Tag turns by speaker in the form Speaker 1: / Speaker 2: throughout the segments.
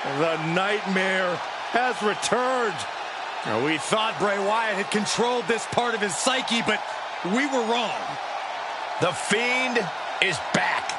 Speaker 1: The nightmare has returned. We thought Bray Wyatt had controlled this part of his psyche, but we were wrong.
Speaker 2: The Fiend is back.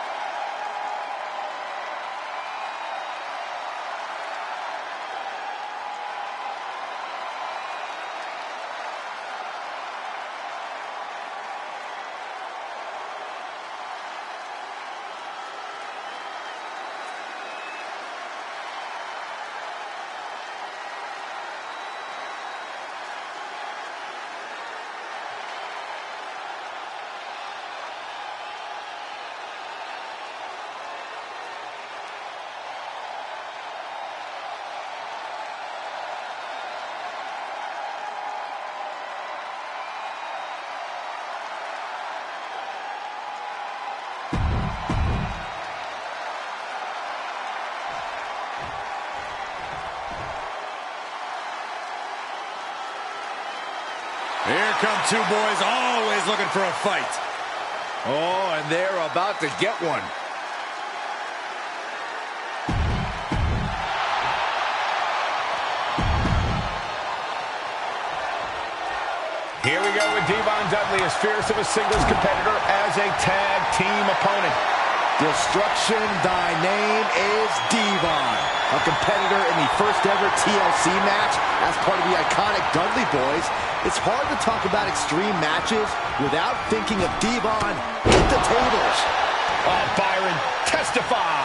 Speaker 1: Here come two boys always looking for a fight. Oh, and they're about to get one.
Speaker 2: Here we go with Devon Dudley, as fierce of a singles competitor as a tag team opponent.
Speaker 1: Destruction, thy name is Devon. A competitor in the first ever TLC match as part of the iconic Dudley Boys. It's hard to talk about extreme matches without thinking of Devon hit the tables.
Speaker 2: Oh, Byron, testify.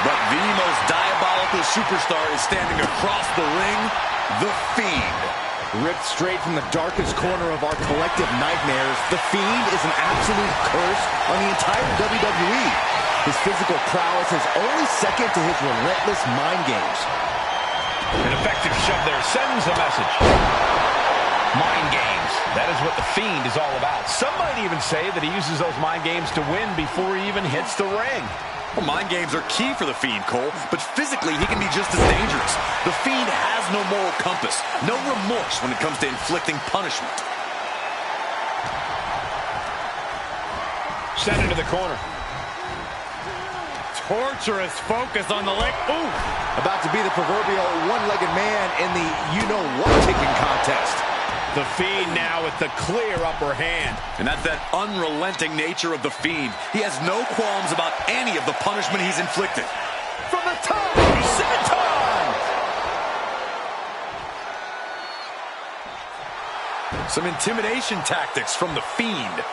Speaker 3: But the most diabolical superstar is standing across the ring, The Fiend.
Speaker 1: Ripped straight from the darkest corner of our collective nightmares, The Fiend is an absolute curse on the entire WWE. His physical prowess is only second to his relentless mind games.
Speaker 2: An effective shove there sends a message. Mind games. That is what The Fiend is all about. Some might even say that he uses those mind games to win before he even hits the ring.
Speaker 3: Well, mind games are key for The Fiend, Cole, but physically he can be just as dangerous. The Fiend has no moral compass, no remorse when it comes to inflicting punishment.
Speaker 2: Sent into the corner.
Speaker 1: Torturous focus on the leg. Ooh! About to be the proverbial one-legged man in the you-know-what kicking contest.
Speaker 2: The Fiend now with the clear upper hand.
Speaker 3: And that's that unrelenting nature of The Fiend. He has no qualms about any of the punishment he's inflicted.
Speaker 1: From the top, senton!
Speaker 3: Some intimidation tactics from The Fiend.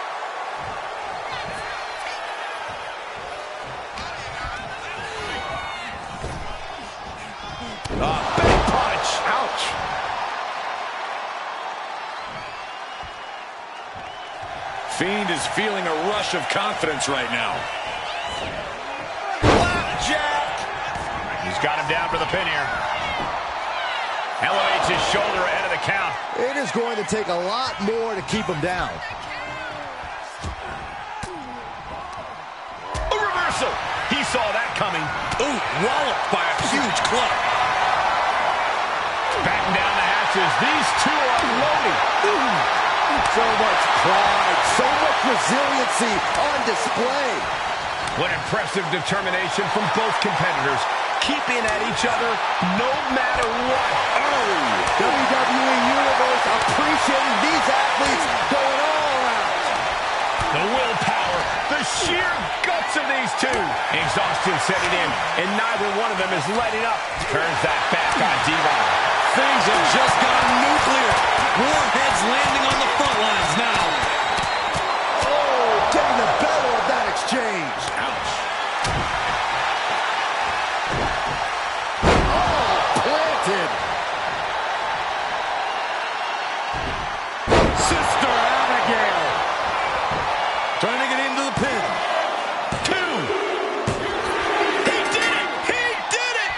Speaker 2: Big punch. Ouch.
Speaker 3: Fiend is feeling a rush of confidence right now. Flapjack!
Speaker 2: He's got him down for the pin here. Elevates his shoulder ahead of the count.
Speaker 1: It is going to take a lot more to keep him down.
Speaker 2: A reversal. He saw that coming.
Speaker 3: Ooh, walloped by a huge club.
Speaker 2: Batten down the hatches. These two are loaded.
Speaker 1: Ooh. So much pride, so much resiliency on display.
Speaker 2: What impressive determination from both competitors. Keeping at each other no matter what.
Speaker 1: Oh, WWE Universe appreciating these athletes going all out.
Speaker 2: The willpower, the sheer guts of these two. Exhaustion setting in, and neither one of them is letting up. Turns that back on Devon.
Speaker 3: Things have just gone nuclear. Warheads landing on the front lines now.
Speaker 1: Oh, getting the better of that exchange.
Speaker 3: Ouch.
Speaker 1: Oh, planted. Sister Abigail.
Speaker 3: Trying to get into the pin.
Speaker 2: Two. He did it! He did it!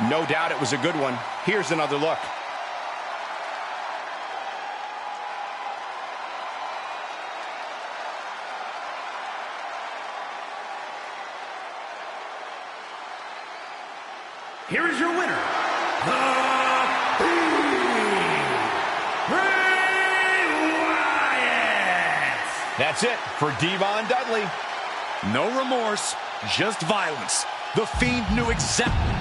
Speaker 2: No doubt it was a good one. Here's another look.
Speaker 4: Here is your winner, The Fiend, Bray Wyatt.
Speaker 2: That's it for Devon Dudley.
Speaker 3: No remorse, just violence. The Fiend knew exactly.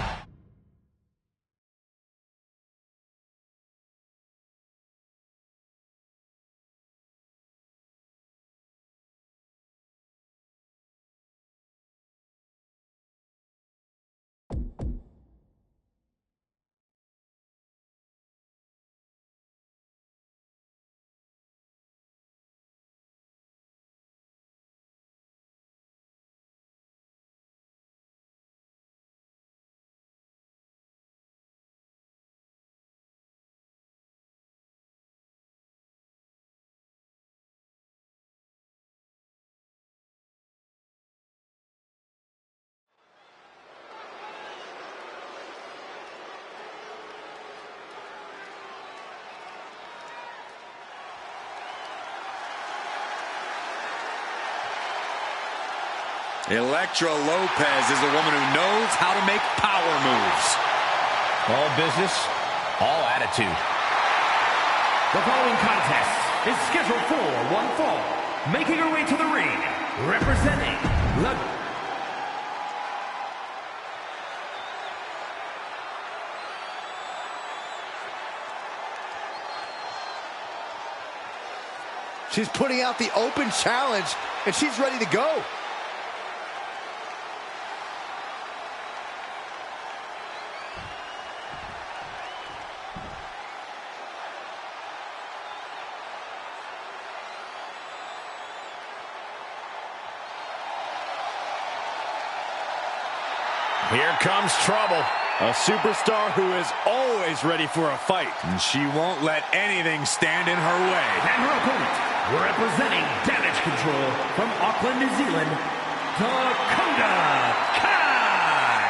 Speaker 3: Elektra Lopez is a woman who knows how to make power moves.
Speaker 2: All business, all attitude.
Speaker 4: The following contest is scheduled for one fall. Making her way to the ring, representing the...
Speaker 1: She's putting out the open challenge, and she's ready to go.
Speaker 3: Here comes trouble.
Speaker 1: A superstar who is always ready for a fight.
Speaker 3: And she won't let anything stand in her way.
Speaker 4: And her opponent, representing Damage Control from Auckland, New Zealand, Dakota Kai.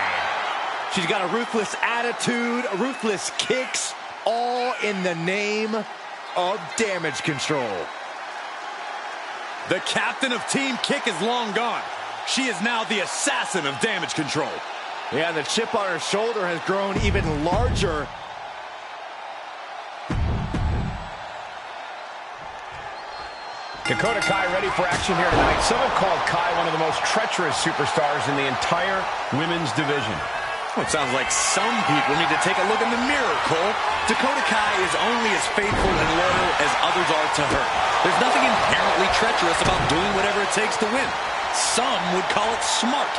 Speaker 1: She's got a ruthless attitude, ruthless kicks, all in the name of Damage Control.
Speaker 3: The captain of Team Kick is long gone. She is now the assassin of Damage Control.
Speaker 1: Yeah, the chip on her shoulder has grown even larger.
Speaker 2: Dakota Kai ready for action here tonight. Some have called Kai one of the most treacherous superstars in the entire women's division.
Speaker 3: Well, it sounds like some people need to take a look in the mirror, Cole. Dakota Kai is only as faithful and loyal as others are to her. There's nothing inherently treacherous about doing whatever it takes to win. Some would call it smart.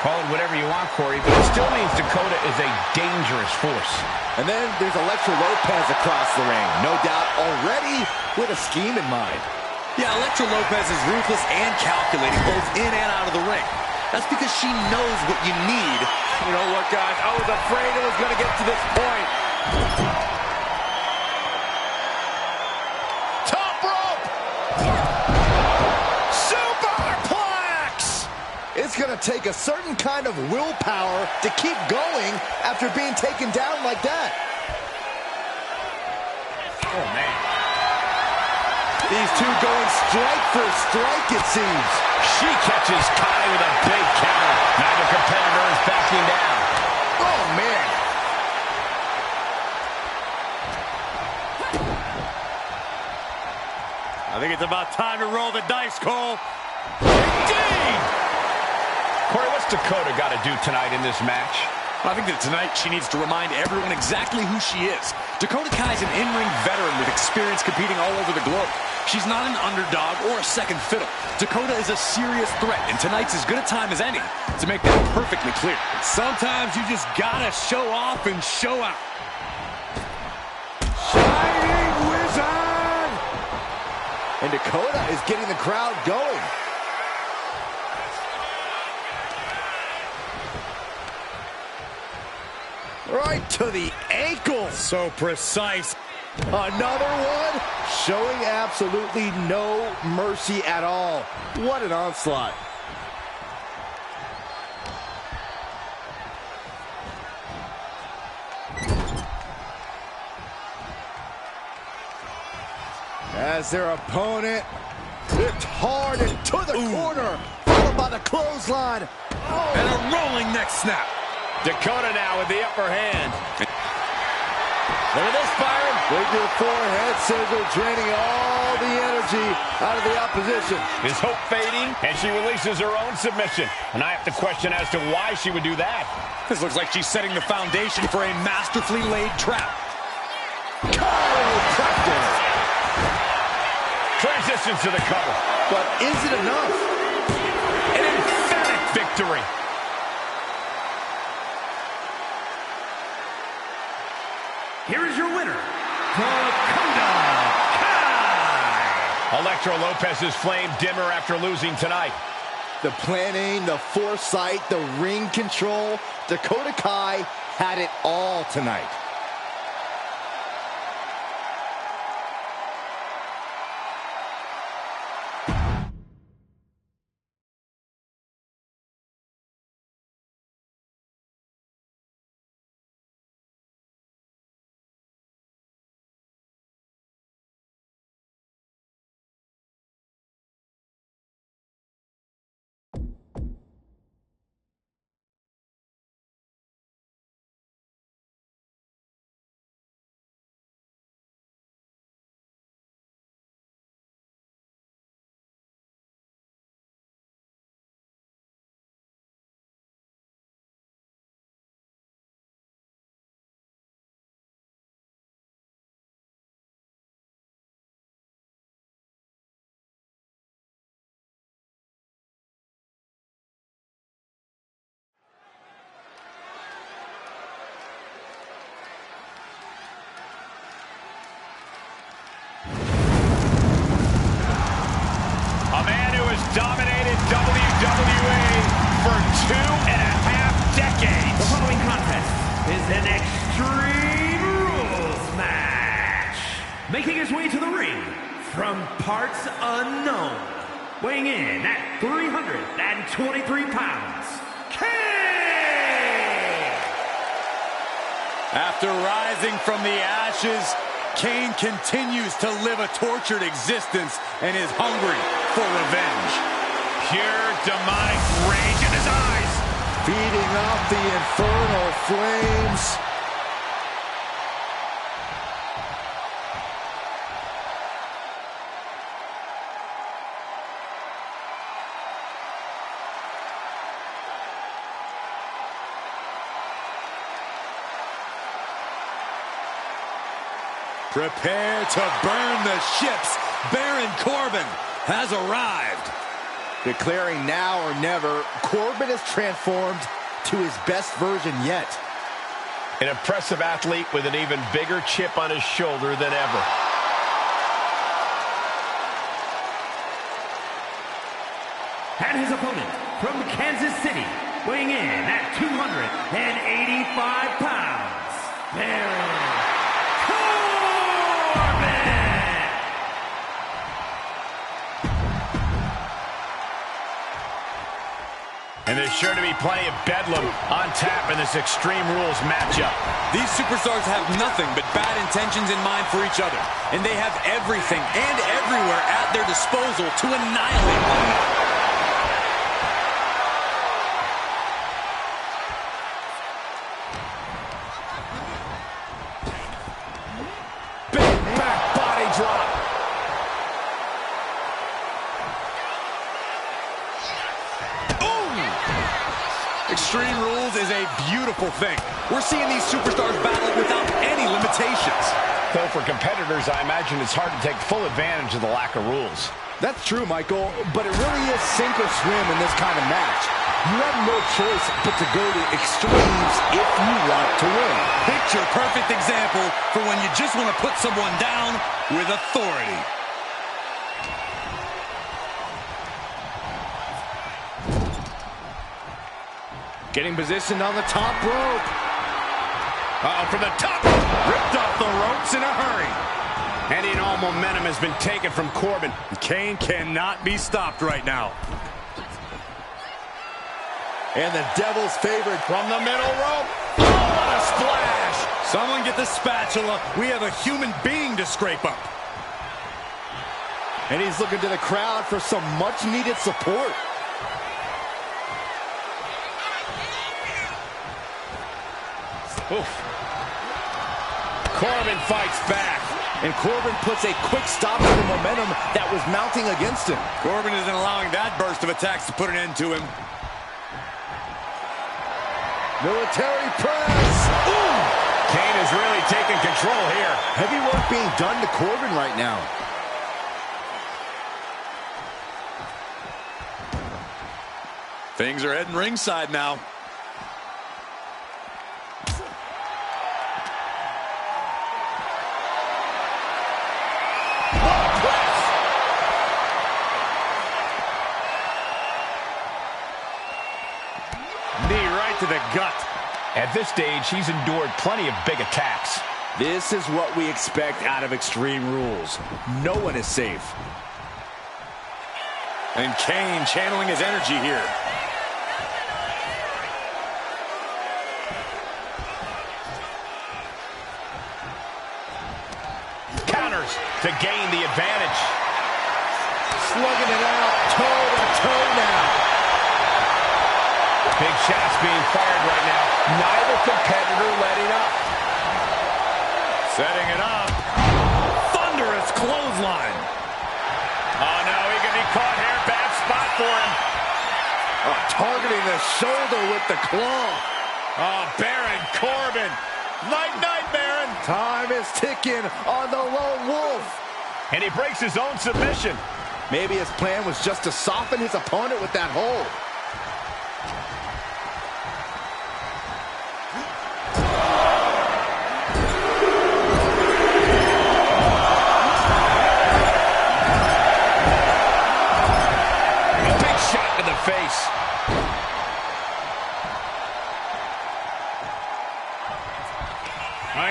Speaker 2: Call it whatever you want, Corey, but it still means Dakota is a dangerous force.
Speaker 1: And then there's Elektra Lopez across the ring. No doubt already with a scheme in mind.
Speaker 3: Yeah, Elektra Lopez is ruthless and calculating both in and out of the ring. That's because she knows what you need.
Speaker 1: You know what, guys? I was afraid it was going to get to this point. Top rope! Superplex! It's going to take a certain kind of willpower to keep going after being taken down like that.
Speaker 2: Oh, man.
Speaker 1: These two going strike for strike, it seems.
Speaker 2: She catches Kai with a big counter. Neither competitor is backing down.
Speaker 1: Oh, man.
Speaker 3: I think it's about time to roll the dice, Cole.
Speaker 2: Indeed! Corey, what's Dakota got to do tonight in this match?
Speaker 3: I think that tonight she needs to remind everyone exactly who she is. Dakota Kai is an in-ring veteran with experience competing all over the globe. She's not an underdog or a second fiddle. Dakota is a serious threat, and tonight's as good a time as any to make that perfectly clear. Sometimes you just gotta show off and show out.
Speaker 1: Shining Wizard! And Dakota is getting the crowd going. Right to the ankle.
Speaker 3: So precise.
Speaker 1: Another one, showing absolutely no mercy at all. What an onslaught. As their opponent hit hard into the corner, followed by the clothesline.
Speaker 3: Oh. And a rolling neck snap.
Speaker 2: Dakota now with the upper hand. Look at this, Byron.
Speaker 1: Figure four head scissor, draining all the energy out of the opposition.
Speaker 2: His hope fading, and she releases her own submission. And I have to question as to why she would do that.
Speaker 3: This looks like she's setting the foundation for a masterfully laid trap.
Speaker 1: Chiropractor.
Speaker 2: Transitions to the cover.
Speaker 1: But is it enough?
Speaker 2: An emphatic victory.
Speaker 4: Here is your winner, Dakota Kai.
Speaker 2: Elektra Lopez's flame dimmer after losing tonight.
Speaker 1: The planning, the foresight, the ring control. Dakota Kai had it all tonight.
Speaker 2: Dominated WWE for 2.5 decades.
Speaker 4: The following contest is an Extreme Rules match. Making his way to the ring from parts unknown, weighing in at 323 pounds, Kane!
Speaker 3: After rising from the ashes, Kane continues to live a tortured existence and is hungry for revenge.
Speaker 2: Pure demonic rage in his eyes.
Speaker 1: Feeding off the infernal flames.
Speaker 3: Prepare to burn the ships. Baron Corbin has arrived.
Speaker 1: Declaring now or never, Corbin has transformed to his best version yet.
Speaker 2: An impressive athlete with an even bigger chip on his shoulder than ever.
Speaker 4: And his opponent from Kansas City, weighing in at 285 pounds, Baron
Speaker 2: And there's sure to be plenty of bedlam on tap in this Extreme Rules matchup.
Speaker 3: These superstars have nothing but bad intentions in mind for each other, and they have everything and everywhere at their disposal to annihilate one another.
Speaker 2: Big back body drop.
Speaker 3: Extreme Rules is a beautiful thing. We're seeing these superstars battle without any limitations.
Speaker 2: Though for competitors, I imagine it's hard to take full advantage of the lack of rules.
Speaker 1: That's true, Michael, but it really is sink or swim in this kind of match. You have no choice but to go to extremes if you want to win.
Speaker 3: Picture perfect example for when you just want to put someone down with authority.
Speaker 1: Getting positioned on the top rope.
Speaker 2: From the top, ripped off the ropes in a hurry. Any and all momentum has been taken from Corbin.
Speaker 3: Kane cannot be stopped right now.
Speaker 1: And the Devil's favorite
Speaker 2: From the middle rope. Oh, what a splash.
Speaker 3: Someone get the spatula. We have a human being to scrape up.
Speaker 1: And he's looking to the crowd for some much-needed support.
Speaker 2: Oof. Corbin fights back.
Speaker 1: And Corbin puts a quick stop to the momentum that was mounting against him.
Speaker 3: Corbin isn't allowing that burst of attacks to put an end to him.
Speaker 1: Military press. Ooh!
Speaker 2: Kane is really taking control here.
Speaker 1: Heavy work being done to Corbin right now.
Speaker 3: Things are heading ringside now.
Speaker 1: Knee right to the gut.
Speaker 2: At this stage, he's endured plenty of big attacks.
Speaker 1: This is what we expect out of Extreme Rules. No one is safe.
Speaker 3: And Kane channeling his energy here.
Speaker 2: Counters to gain the advantage.
Speaker 1: Slugging it out, toe-to-toe now.
Speaker 2: Big shots being fired right now. Neither competitor letting up.
Speaker 3: Setting it up. Thunderous clothesline. Oh, no, he could be caught here. Bad spot for him.
Speaker 1: Oh, targeting the shoulder with the claw.
Speaker 3: Oh, Baron Corbin. Night-night, Baron.
Speaker 1: Time is ticking on the lone wolf.
Speaker 2: And he breaks his own submission.
Speaker 1: Maybe his plan was just to soften his opponent with that hold.
Speaker 2: Face.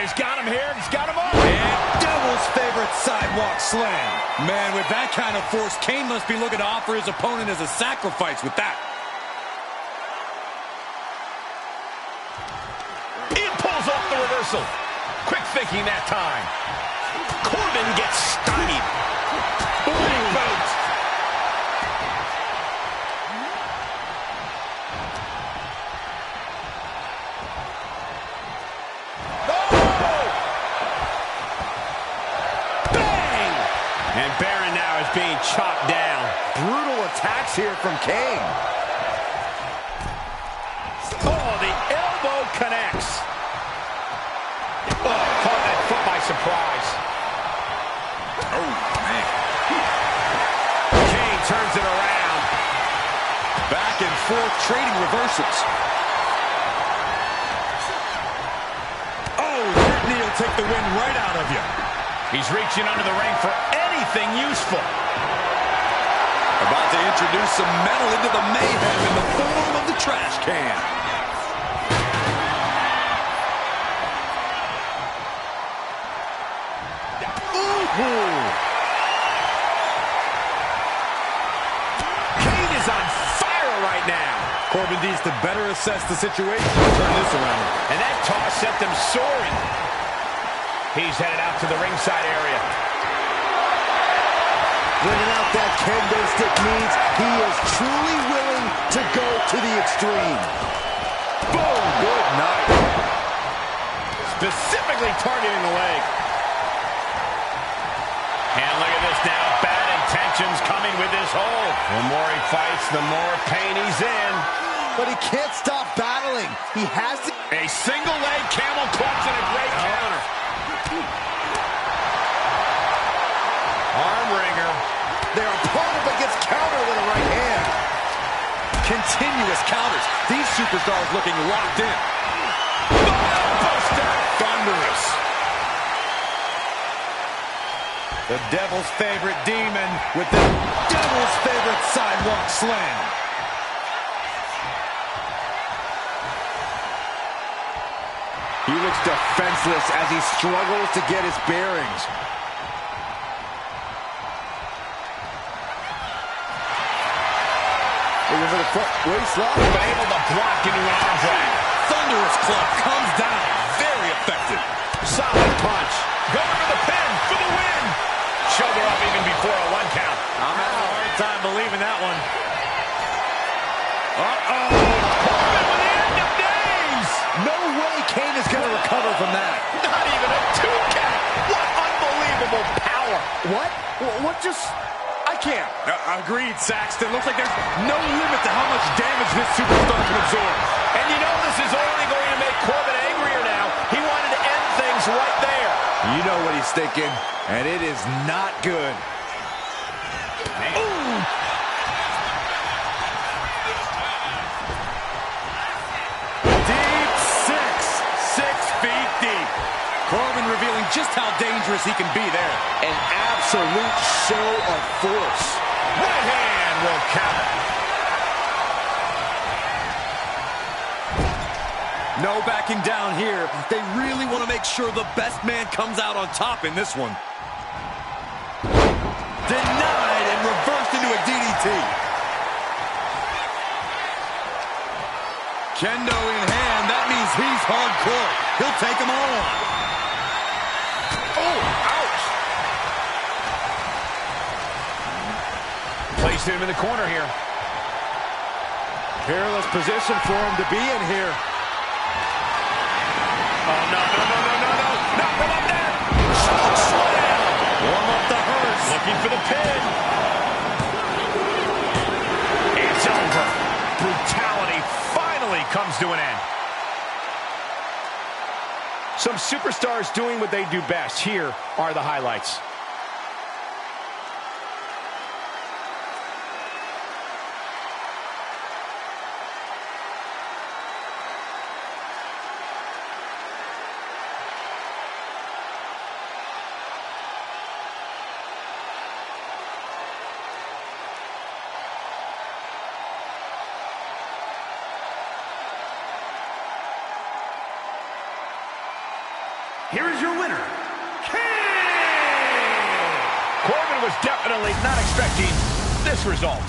Speaker 2: He's got him here. He's got him up.
Speaker 3: And Devil's favorite sidewalk slam. Man, with that kind of force, Kane must be looking to offer his opponent as a sacrifice with that.
Speaker 2: He pulls off the reversal. Quick thinking that time. Corbin gets stymied. Big boot. And Baron now is being chopped down.
Speaker 1: Brutal attacks here from Kane.
Speaker 2: Oh, the elbow connects. Oh, caught that foot by surprise.
Speaker 3: Oh, man.
Speaker 2: Kane turns it around.
Speaker 3: Back and forth, trading reversals. Oh, that knee will take the wind right out of you.
Speaker 2: He's reaching under the ring for anything useful.
Speaker 3: About to introduce some metal into the mayhem in the form of the trash can.
Speaker 1: Ooh.
Speaker 2: Kane is on fire right now.
Speaker 3: Corbin needs to better assess the situation and turn this around.
Speaker 2: And that toss sent them soaring. He's headed out to the ringside area.
Speaker 1: Bringing out that kendo stick means he is truly willing to go to the extreme. Boom! Good night.
Speaker 2: Specifically targeting the leg. And look at this now. Bad intentions coming with this hold. The more he fights, the more pain he's in.
Speaker 1: But he can't stop battling. He has to...
Speaker 2: A single leg camel clutch and a great counter. Arm wringer.
Speaker 1: Their opponent but gets countered with a right hand.
Speaker 3: Continuous counters. These superstars looking locked in.
Speaker 2: Buster. Thunderous.
Speaker 3: The Devil's favorite demon with the Devil's favorite sidewalk slam.
Speaker 1: He looks defenseless as he struggles to get his bearings. Looking for the foot waist lock.
Speaker 2: But able to block into an arm drag.
Speaker 3: Thunderous club comes down. Very effective.
Speaker 2: Solid punch. Going for the pin for the win. Shoulder up even before a 1 count.
Speaker 3: I'm having a hard time believing that one.
Speaker 2: Uh-oh. Corbin with the end of days.
Speaker 1: No way Kane is going to recover from that.
Speaker 2: Not even a 2 count. What unbelievable power.
Speaker 1: What just... I can't.
Speaker 3: Agreed, Saxton. Looks like there's no limit to how much damage this superstar can absorb.
Speaker 2: And you know this is only going to make Corbin angrier now. He wanted to end things right there.
Speaker 1: You know what he's thinking, and it is not good.
Speaker 2: Ooh.
Speaker 3: Deep six. 6 feet deep. Corbin revealing just how dangerous he can be there.
Speaker 1: An absolute show of force.
Speaker 2: Right hand will count.
Speaker 3: No backing down here. They really want to make sure the best man comes out on top in this one. Denied and reversed into a DDT. Kendo in hand. That means he's hardcore. He'll take them all on.
Speaker 2: Oh, ouch. Placed him in the corner here.
Speaker 1: Perilous position for him to be in here.
Speaker 2: Oh, no. Not from up there. Slam.
Speaker 3: Warm up the hearse.
Speaker 2: Looking for the pin. It's over. Brutality finally comes to an end. Some superstars doing what they do best. Here are the highlights.
Speaker 4: Here is your winner, Kane!
Speaker 2: Corbin was definitely not expecting this result.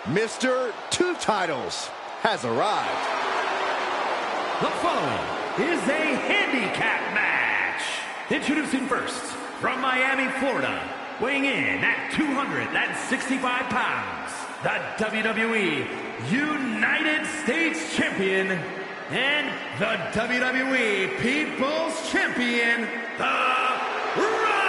Speaker 1: Mr. Two Titles has arrived.
Speaker 4: The following is a handicap match. Introducing first, from Miami, Florida, weighing in at 265 pounds, the WWE United States Champion and the WWE People's Champion, The Rock!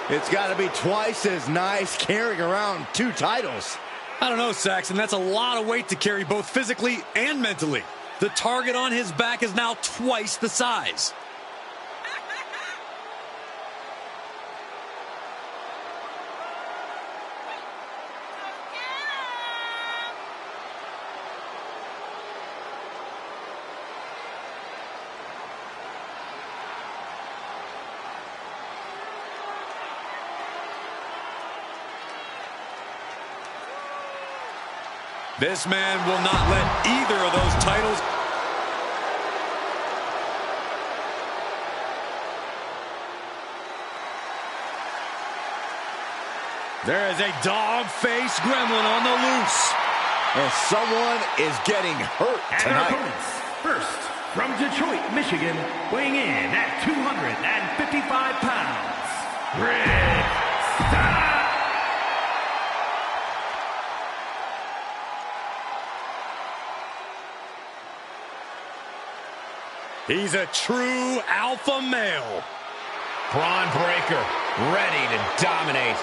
Speaker 1: It's got to be twice as nice carrying around 2 titles.
Speaker 3: I don't know, Saxon. That's a lot of weight to carry both physically and mentally. The target on his back is now twice the size. This man will not let either of those titles. There is a dog-faced gremlin on the loose.
Speaker 1: And someone is getting hurt
Speaker 4: And our
Speaker 1: tonight.
Speaker 4: opponents, first, from Detroit, Michigan, weighing in at 255 pounds, Rick Steiner.
Speaker 3: He's a true alpha male.
Speaker 2: Braun Breaker, ready to dominate.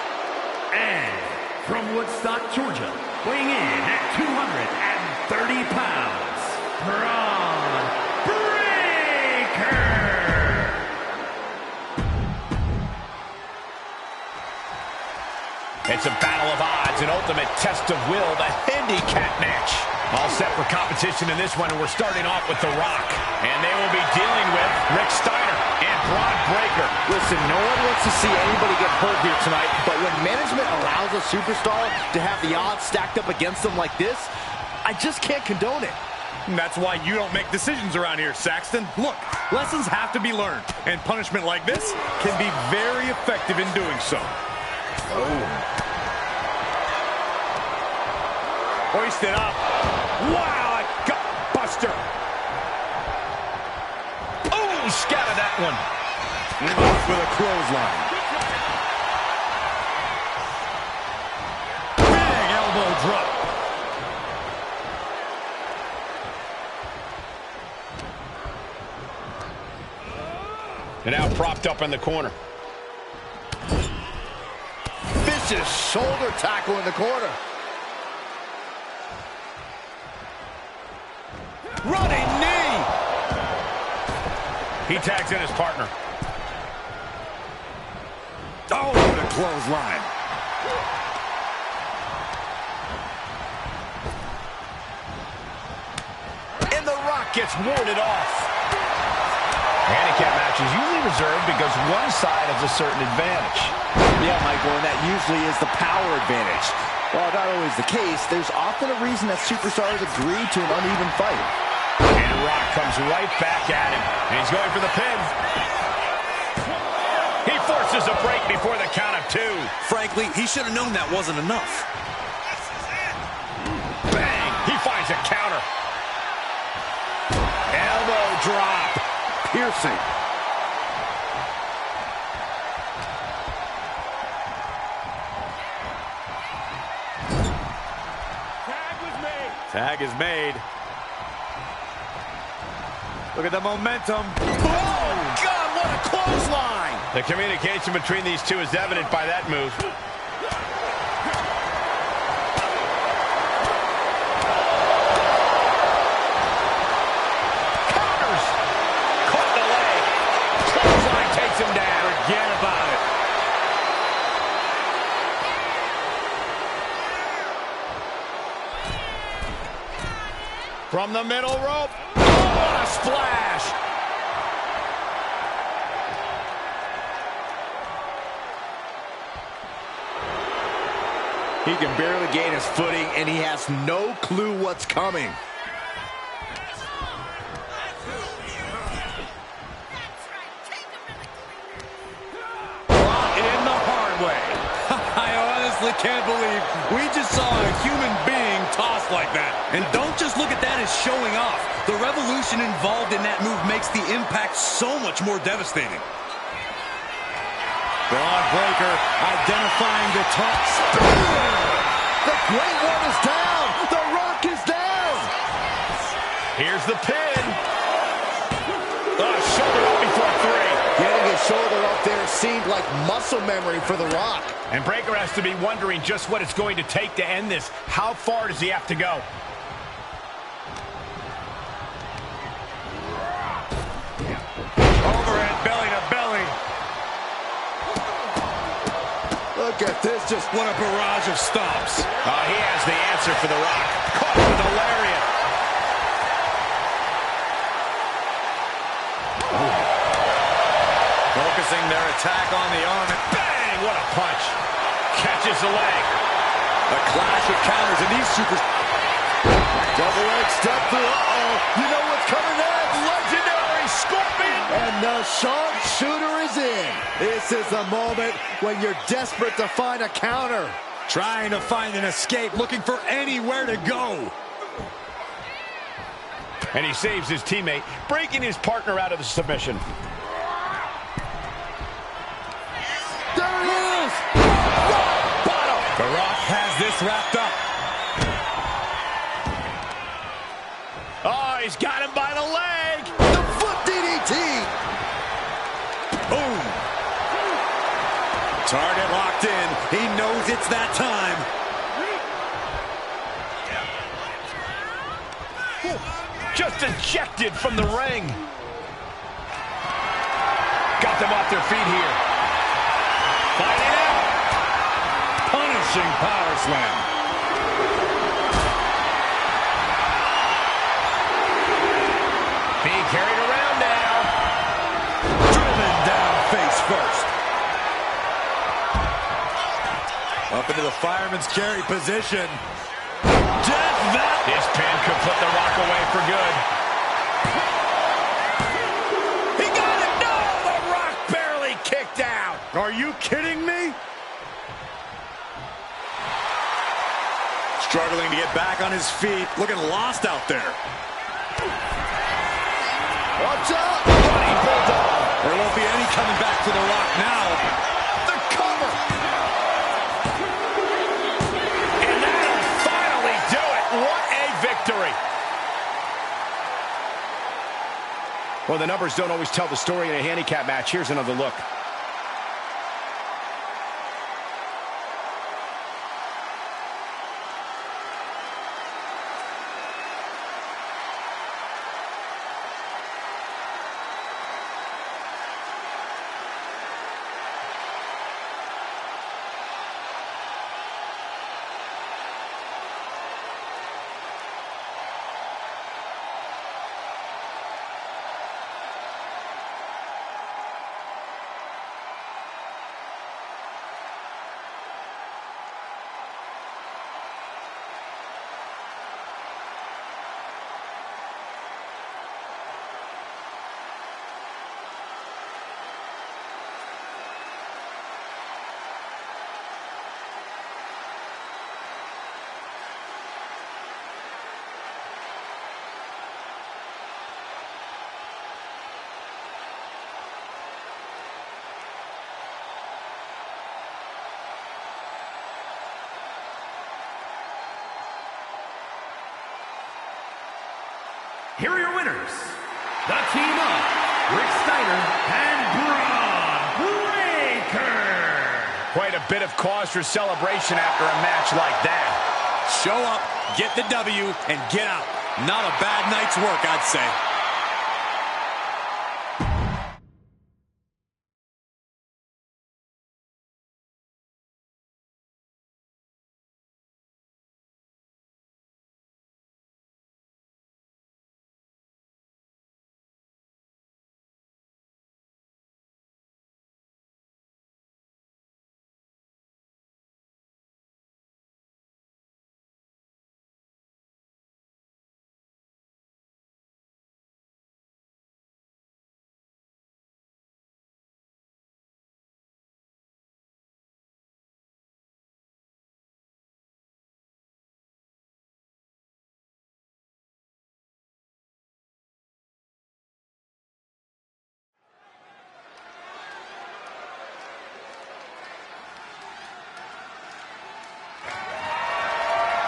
Speaker 4: And from Woodstock, Georgia, weighing in at 230 pounds, Braun Breaker.
Speaker 2: an ultimate test of will, the handicap match. All set for competition in this one, and we're starting off with The Rock. And they will be dealing with Rick Steiner and Braun Breaker.
Speaker 1: Listen, no one wants to see anybody get hurt here tonight, but when management allows a superstar to have the odds stacked up against them like this, I just can't condone it.
Speaker 3: And that's why you don't make decisions around here, Saxton. Look, lessons have to be learned, and punishment like this can be very effective in doing so. Hoisted up. Wow, a gut buster.
Speaker 2: Oh, scattered that one.
Speaker 3: Off with a clothesline. Big elbow drop.
Speaker 2: And now propped up in the corner.
Speaker 1: Vicious shoulder tackle in the corner.
Speaker 3: Running knee.
Speaker 2: He tags in his partner.
Speaker 3: Oh, what a clothesline.
Speaker 2: And The Rock gets warded off. Handicap match is usually reserved because one side has a certain advantage.
Speaker 1: Yeah, Michael, and that usually is the power advantage. While not always the case, there's often a reason that superstars agree to an uneven fight.
Speaker 2: And Rock comes right back at him. And he's going for the pin. He forces a break before the count of 2.
Speaker 3: Frankly, he should have known that wasn't enough.
Speaker 2: Bang! He finds a counter. Elbow drop.
Speaker 1: Piercing.
Speaker 3: Tag is made. Look at the momentum.
Speaker 1: Oh, God, what a clothesline!
Speaker 2: The communication between these two is evident by that move. Counters! Caught the leg. Clothesline takes him down.
Speaker 3: Forget about it.
Speaker 2: From the middle rope. Oh, what a splash!
Speaker 1: He can barely gain his footing, and he has no clue what's coming.
Speaker 3: Brought in the hard way. I honestly can't believe we just saw a human being tossed like that. And don't just look at that as showing off. The revolution involved in that move makes the impact so much more devastating. Braun Breaker identifying the top.
Speaker 1: The Great One is down! The Rock is down!
Speaker 2: Here's the pin. Shoulder up before 3.
Speaker 1: Getting his shoulder up there seemed like muscle memory for The Rock.
Speaker 2: And Breaker has to be wondering just what it's going to take to end this. How far does he have to go?
Speaker 3: Overhead belly to belly.
Speaker 1: Look at this, just
Speaker 3: What a barrage of stomps.
Speaker 2: He has the answer for The Rock. Caught with a lariat.
Speaker 3: Focusing their attack on the arm. And
Speaker 2: Bang! What a punch. Catches the leg.
Speaker 3: a clash of counters, and these super...
Speaker 1: double leg step through. Uh-oh. You know what's coming next?
Speaker 2: Legendary Scorpion.
Speaker 1: And the sharpshooter is in. This is the moment when you're desperate to find a counter.
Speaker 3: Trying to find an escape, looking for anywhere to go.
Speaker 2: And he saves his teammate, breaking his partner out of the submission.
Speaker 1: There it is!
Speaker 2: Bottom.
Speaker 3: The Rock has this wrapped up.
Speaker 2: Oh, he's got him by the leg.
Speaker 1: The foot DDT!
Speaker 3: Boom. Target locked in. He knows it's that time.
Speaker 2: Just ejected from the ring. Got them off their feet here. Fighting out.
Speaker 3: Punish. crushing power slam.
Speaker 2: Being carried around now.
Speaker 3: Driven down face first. Up into the fireman's carry position. Death that.
Speaker 2: This pin could put The Rock away for good.
Speaker 1: He got it! No! The Rock barely kicked out!
Speaker 3: Are you kidding me? Struggling to get back on his feet. Looking lost out there.
Speaker 1: Watch out! Running Bulldog!
Speaker 3: There won't be any coming back to The Rock now.
Speaker 1: The cover!
Speaker 2: And that'll finally do it. What a victory.
Speaker 1: Well, the numbers don't always tell the story in a handicap match. Here's another look.
Speaker 4: Here are your winners, the team of Rick Steiner and Braun Breaker.
Speaker 2: Quite a bit of cause for celebration after a match like that.
Speaker 3: Show up, get the W, and get out. Not a bad night's work, I'd say.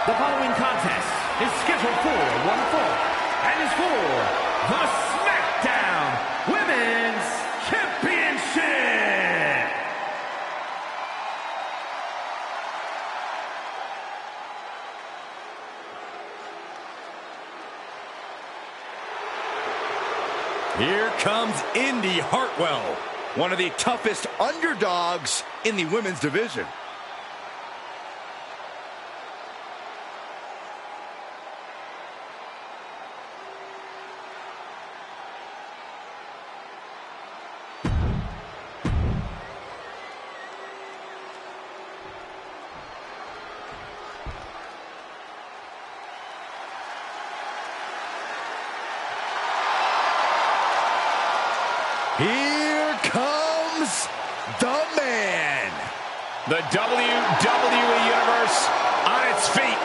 Speaker 4: The following contest is scheduled for one fall and is for the Smackdown Women's Championship.
Speaker 3: Here comes Indy Hartwell,
Speaker 1: One of the toughest underdogs in the women's division. Here comes the man.
Speaker 2: The WWE Universe on its feet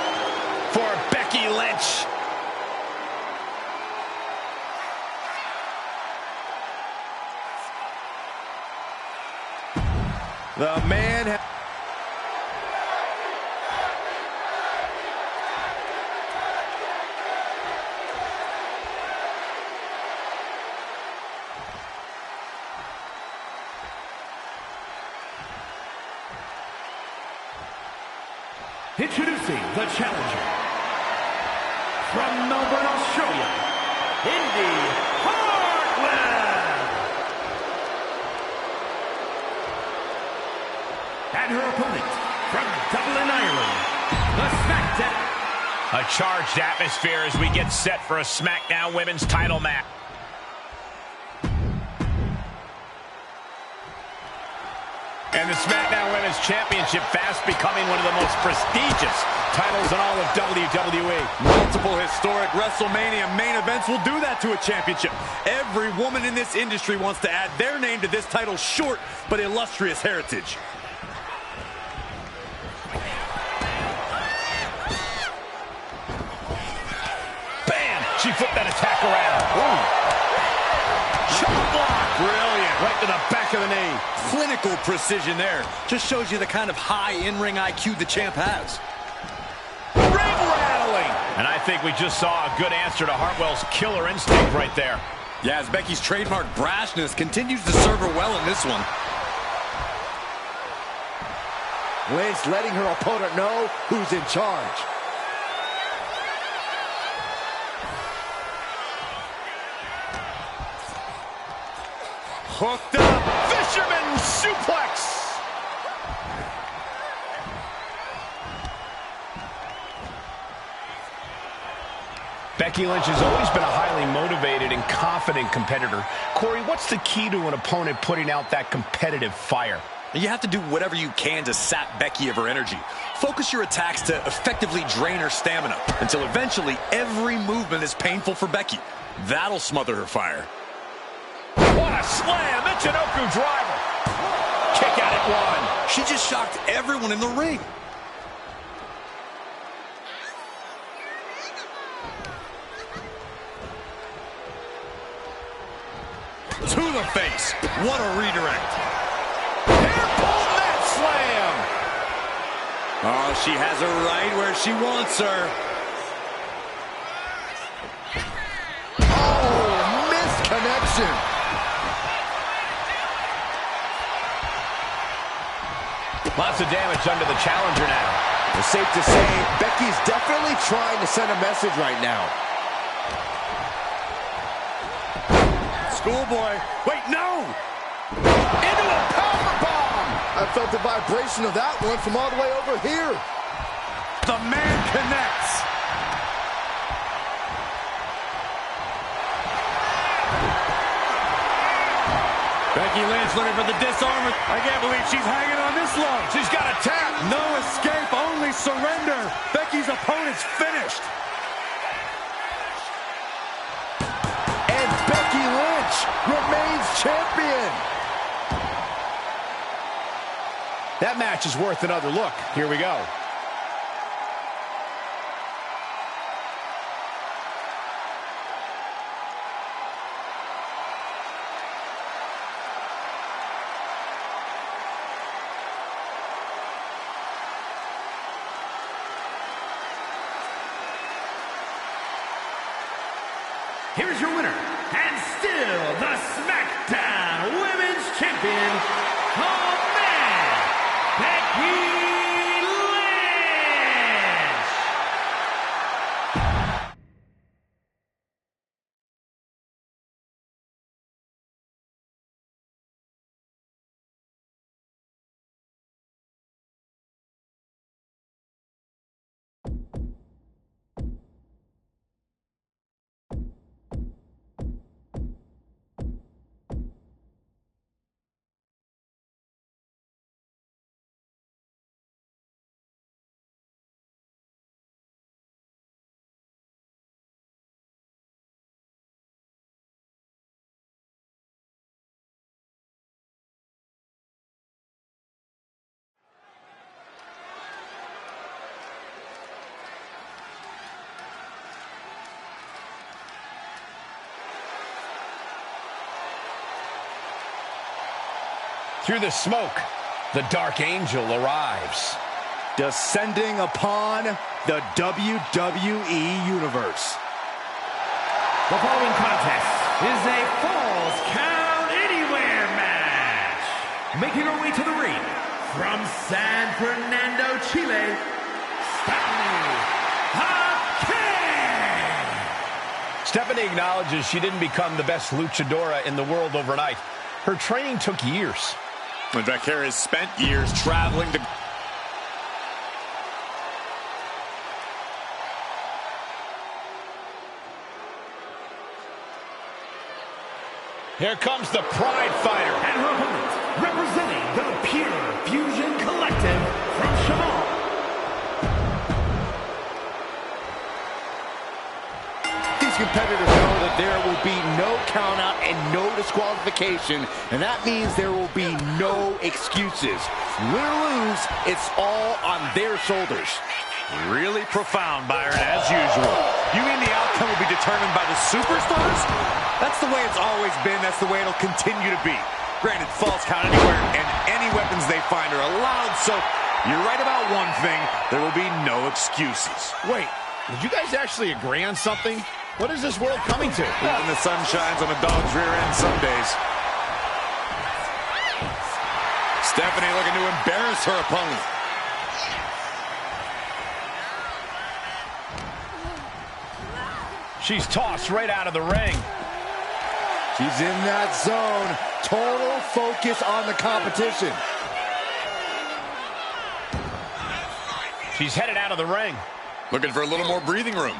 Speaker 2: for Becky Lynch.
Speaker 1: The man.
Speaker 4: Introducing the challenger from Melbourne, Australia, Indy Hartwell. And her opponent from Dublin,
Speaker 2: A charged atmosphere as we get set for a Smackdown Women's title match. And the Smackdown Women's Championship fast becoming one of the most prestigious titles in all of WWE.
Speaker 3: Multiple historic WrestleMania main events will do that to a championship. Every woman in this industry wants to add their name to this title's short but illustrious heritage.
Speaker 2: Bam! She flipped that attack around. Ooh. Chop block. Brilliant. Right to the back of the knee.
Speaker 3: Clinical precision there. Just shows you the kind of high in-ring IQ the champ has.
Speaker 2: Ring rattling. And I think we just saw a good answer to Hartwell's killer instinct right there.
Speaker 3: Yeah, as Becky's trademark brashness continues to serve her well in this one.
Speaker 1: Lynch letting her opponent know who's in charge.
Speaker 2: Hooked up. Fisherman suplex. Becky Lynch has always been a highly motivated and confident competitor. Corey, what's the key to an opponent putting out that competitive fire?
Speaker 3: You have to do whatever you can to sap Becky of her energy. Focus your attacks to effectively drain her stamina until eventually every movement is painful for Becky. That'll smother her fire.
Speaker 2: What a slam! Michinoku driver. Kick out at one.
Speaker 3: She just shocked everyone in the ring. To the face. What a redirect.
Speaker 2: Hairpole net slam.
Speaker 3: Oh, she has her right where she wants her.
Speaker 1: Oh, missed connection.
Speaker 2: Lots of damage under the challenger now.
Speaker 1: It's safe to say Becky's definitely trying to send a message right now.
Speaker 3: Schoolboy. Wait, no!
Speaker 2: Into a powerbomb.
Speaker 1: I felt the vibration of that one from all the way over here.
Speaker 3: The man connects. Becky Lynch looking for the disarm. I can't believe she's hanging on this long.
Speaker 2: She's got a tap.
Speaker 3: No escape, only surrender. Becky's opponent's finished.
Speaker 1: And Becky Lynch remains champion.
Speaker 2: That match is worth another look. Here we go.
Speaker 4: Here's your winner, and still the Smackdown Women's Champion, Becky Lynch!
Speaker 2: Through the smoke, the Dark Angel arrives.
Speaker 1: Descending upon the WWE Universe.
Speaker 4: The following contest is a Falls Count Anywhere match. Making her way to the ring from San Fernando, Chile,
Speaker 2: Stephanie acknowledges she didn't become the best luchadora in the world overnight. Her training took years.
Speaker 3: And Becker has spent years traveling to...
Speaker 2: Here comes the Pride Fighter.
Speaker 4: And her opponent, representing the Pure Fusion Collective from Cheval.
Speaker 1: These competitors know that there will be no countout and no disqualification, and that means there will be no excuses. Win or lose, it's all on their shoulders.
Speaker 3: Really profound, Byron, as usual. You mean the outcome will be determined by the superstars? That's the way it's always been. That's the way it'll continue to be. Granted, falls count anywhere, and any weapons they find are allowed, so you're right about one thing. There will be no excuses.
Speaker 2: Wait, did you guys actually agree on something? What is this world coming to?
Speaker 3: Even the sun shines on a dog's rear end some days. Stephanie looking to embarrass her opponent.
Speaker 2: She's tossed right out of the ring.
Speaker 1: She's in that zone. Total focus on the competition.
Speaker 2: She's headed out of the ring.
Speaker 3: Looking for a little more breathing room.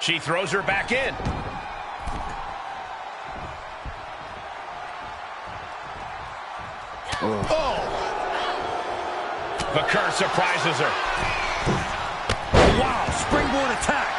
Speaker 2: She throws her back in. Oh! Vaquer surprises her.
Speaker 3: Wow, springboard attack.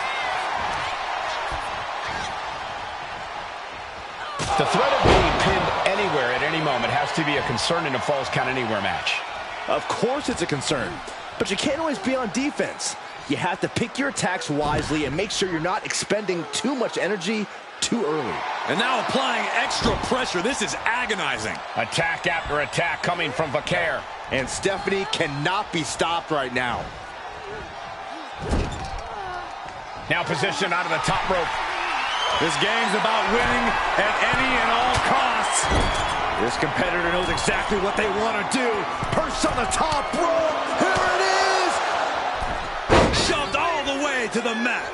Speaker 2: The threat of being pinned anywhere at any moment has to be a concern in a Falls Count Anywhere match.
Speaker 1: Of course it's a concern, but you can't always be on defense. You have to pick your attacks wisely and make sure you're not expending too much energy too early.
Speaker 3: And now applying extra pressure. This is agonizing.
Speaker 2: Attack after attack coming from Vaquer.
Speaker 1: And Stephanie cannot be stopped right now.
Speaker 2: Now positioned onto the top rope.
Speaker 3: This game's about winning at any and all costs.
Speaker 1: This competitor knows exactly what they want to do. Perched on the top rope. Here it is!
Speaker 3: Shoved all the way to the mat.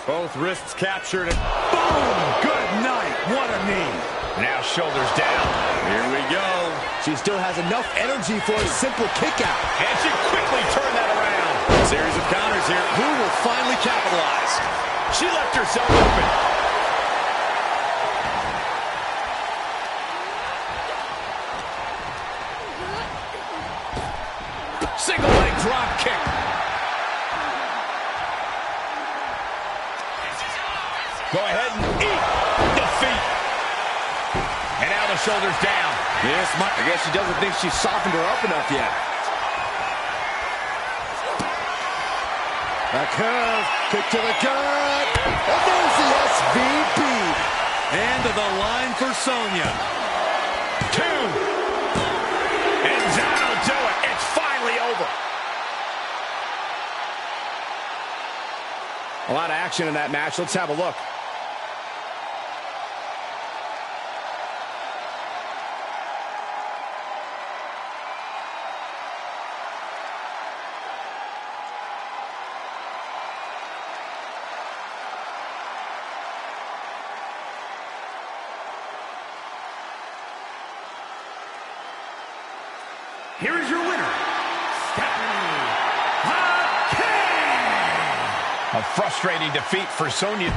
Speaker 3: Both wrists captured and boom! Good night. What a knee.
Speaker 2: Now shoulders down.
Speaker 3: Here we go.
Speaker 1: She still has enough energy for a simple kick out.
Speaker 2: And she quickly turned that around.
Speaker 3: Series of counters here. Who will finally capitalize?
Speaker 2: She left herself open. Single leg drop kick. Go ahead and eat defeat. And now the shoulders down.
Speaker 1: Yes, I guess she doesn't think she's softened her up enough yet. A curve, kick to the gut, and there's the SVB.
Speaker 3: And to the line for Sonya.
Speaker 2: 2. And that'll do it. It's finally over.
Speaker 1: A lot of action in that match. Let's have a look.
Speaker 4: Here is your winner, Stephanie Vaquer.
Speaker 2: A frustrating defeat for Sonya.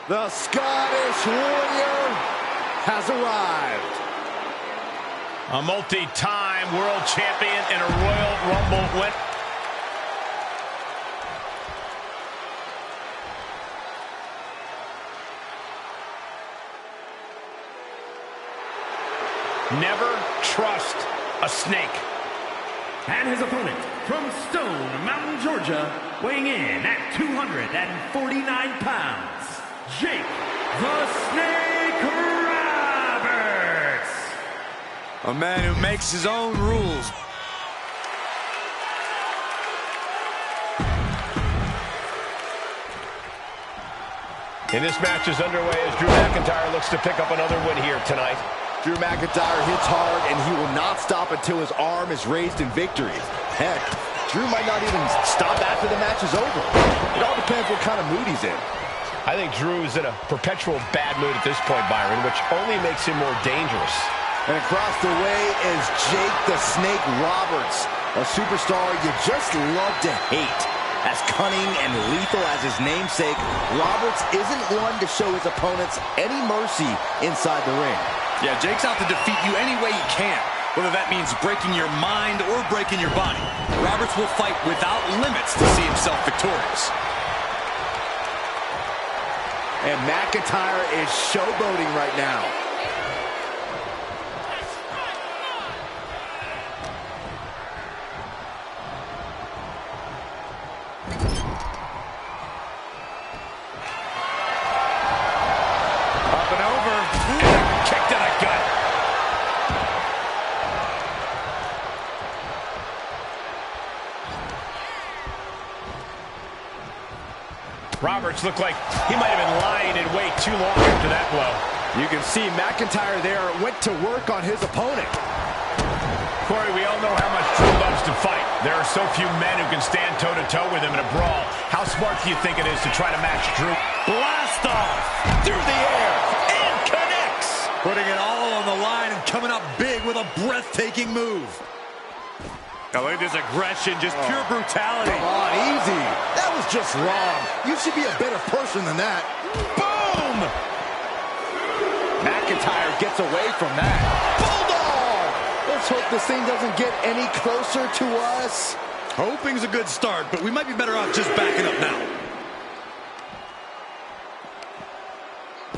Speaker 1: The Scottish Warrior has arrived.
Speaker 2: A multi-time Two-time world champion and a Royal Rumble win. Never trust a snake.
Speaker 4: And his opponent from Stone Mountain, Georgia, weighing in at 249 pounds, Jake the Snake Roberts.
Speaker 3: A man who makes his own rules.
Speaker 2: And this match is underway as Drew McIntyre looks to pick up another win here tonight.
Speaker 1: Drew McIntyre hits hard, and he will not stop until his arm is raised in victory. Heck, Drew might not even stop after the match is over. It all depends what kind of mood he's in.
Speaker 2: I think Drew is in a perpetual bad mood at this point, Byron, which only makes him more dangerous.
Speaker 1: And across the way is Jake the Snake Roberts, a superstar you just love to hate. As cunning and lethal as his namesake, Roberts isn't one to show his opponents any mercy inside the ring.
Speaker 3: Yeah, Jake's out to defeat you any way he can, whether that means breaking your mind or breaking your body. Roberts will fight without limits to see himself victorious.
Speaker 1: And McIntyre is showboating right now.
Speaker 3: Up and over.
Speaker 2: Kick to the gut. Roberts looked like he might have been lying in wait too long after that blow.
Speaker 1: You can see McIntyre there went to work on his opponent.
Speaker 2: Corey, we all know how much Drew loves to fight. There are so few men who can stand toe-to-toe with him in a brawl. How smart do you think it is to try to match Drew?
Speaker 3: Blast off
Speaker 2: Through the air and connects.
Speaker 3: putting it all on the line and coming up big with a breathtaking move. Now look at this aggression, just pure brutality.
Speaker 1: Come on, easy. That was just wrong. You should be a better person than that.
Speaker 2: Boom!
Speaker 1: McIntyre gets away from that. Bulldog! Let's hope this thing doesn't get any closer to us.
Speaker 3: Hoping's a good start, but we might be better off just backing up now.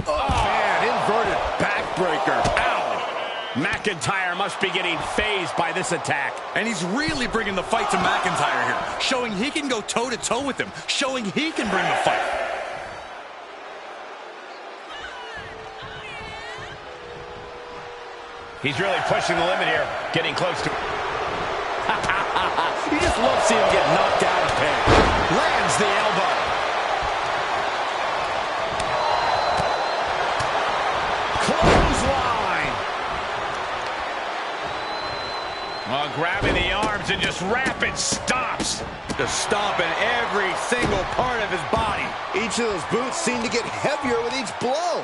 Speaker 1: Oh, man, inverted backbreaker.
Speaker 2: Ow! McIntyre must be getting phased by this attack.
Speaker 3: And he's really bringing the fight to McIntyre here, showing he can go toe-to-toe with him, showing he can bring the fight.
Speaker 2: He's really pushing the limit here, getting close to...
Speaker 1: You just love seeing him get knocked out of pain.
Speaker 2: Lands the elbow. Clothesline. Well, grabbing the arms and just rapid stops.
Speaker 3: Just stomping every single part of his body.
Speaker 1: Each of those boots seem to get heavier with each blow.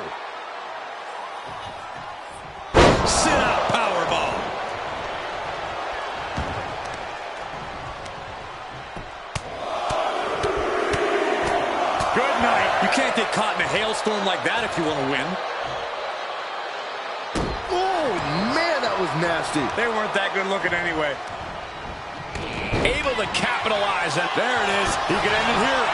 Speaker 3: Sit-out powerbomb. Good night. You can't get caught in a hailstorm like that if you want to win.
Speaker 1: Oh, man, that was nasty.
Speaker 3: They weren't that good looking anyway.
Speaker 2: Able to capitalize. And
Speaker 3: There it is. He could end it here.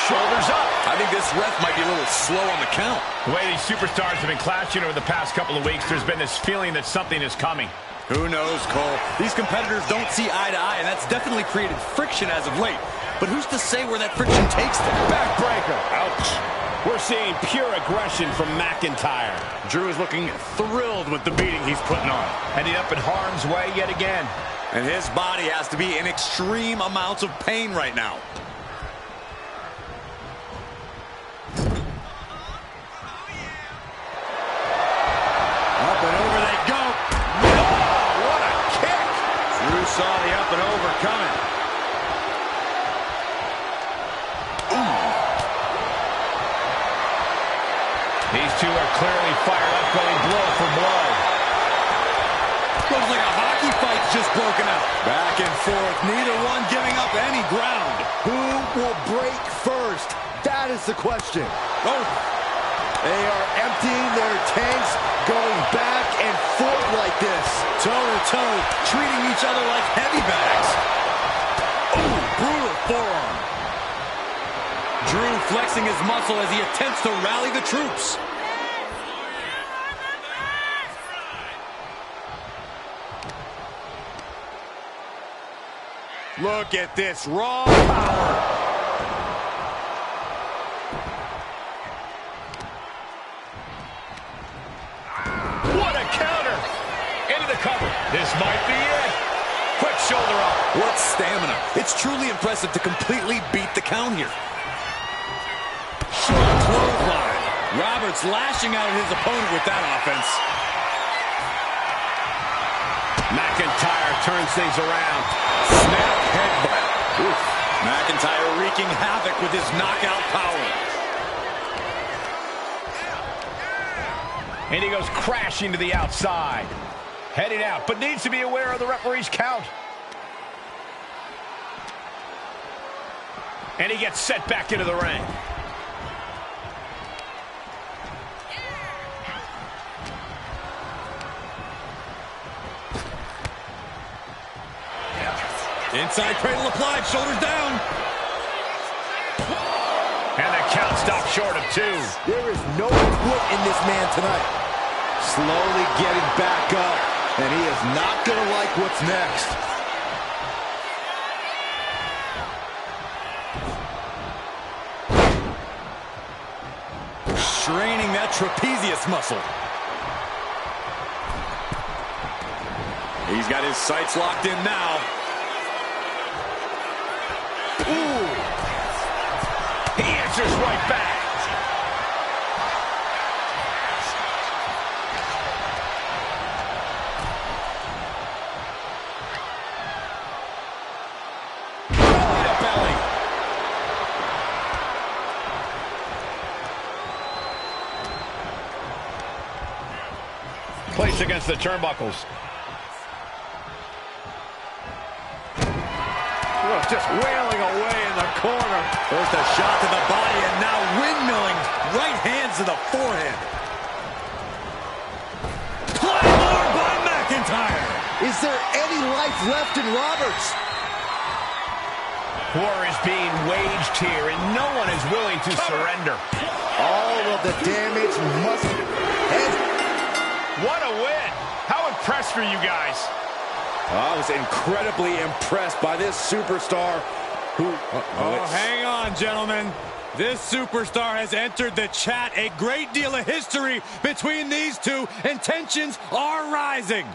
Speaker 2: shoulders up.
Speaker 3: I think this ref might be a little slow on the count.
Speaker 2: The way these superstars have been clashing over the past couple of weeks, there's been this feeling that something is coming.
Speaker 3: Who knows, Cole? These competitors don't see eye to eye, and that's definitely created friction as of late. But who's to say where that friction takes them?
Speaker 2: Backbreaker. Ouch. We're seeing pure aggression from McIntyre.
Speaker 3: Drew is looking thrilled with the beating he's putting on.
Speaker 2: Ending up in harm's way yet again.
Speaker 3: And his body has to be in extreme amounts of pain right now. Up and over they go.
Speaker 2: Oh, what a kick.
Speaker 3: Drew saw the up and over coming.
Speaker 2: These two are clearly fired up, going blow for blow.
Speaker 3: Looks like a hockey fight's just broken out. Back and forth, neither one giving up any ground.
Speaker 1: Who will break first? That is the question.
Speaker 3: Oh,
Speaker 1: They are emptying their tanks, going back and forth like this.
Speaker 3: Toe-to-toe, treating each other like heavy bags. Oh, brutal forearm. Drew flexing his muscle as he attempts to rally the troops. Look at this raw power.
Speaker 2: What a counter. Into the cover. This might be it. Quick shoulder up.
Speaker 3: What stamina. It's truly impressive to completely beat the count here. Short clothesline. Roberts lashing out at his opponent with that offense.
Speaker 2: McIntyre turns things around.
Speaker 3: Snap headbutt. Oof. McIntyre wreaking havoc with his knockout power.
Speaker 2: And he goes crashing to the outside. Heading out, but needs to be aware of the referee's count. And he gets set back into the ring.
Speaker 3: Inside cradle applied, shoulders down.
Speaker 2: And the count stopped short of 2.
Speaker 1: There is no quit in this man tonight. Slowly getting back up, and he is not going to like what's next.
Speaker 3: Straining that trapezius muscle. He's got his sights locked in now.
Speaker 2: Ooh. He answers right back. Belly to belly. Placed against the turnbuckles.
Speaker 3: Just wailing away in the corner. First a shot to the body and now windmilling right hands to the forehead. Claymore by McIntyre.
Speaker 1: Is there any life left in Roberts?
Speaker 2: War is being waged here, and no one is willing to surrender.
Speaker 1: All of the damage must end.
Speaker 2: What a win. How impressed were you guys?
Speaker 1: I was incredibly impressed by this superstar who...
Speaker 3: Hang on, gentlemen. This superstar has entered the chat. A great deal of history between these two, and tensions are rising.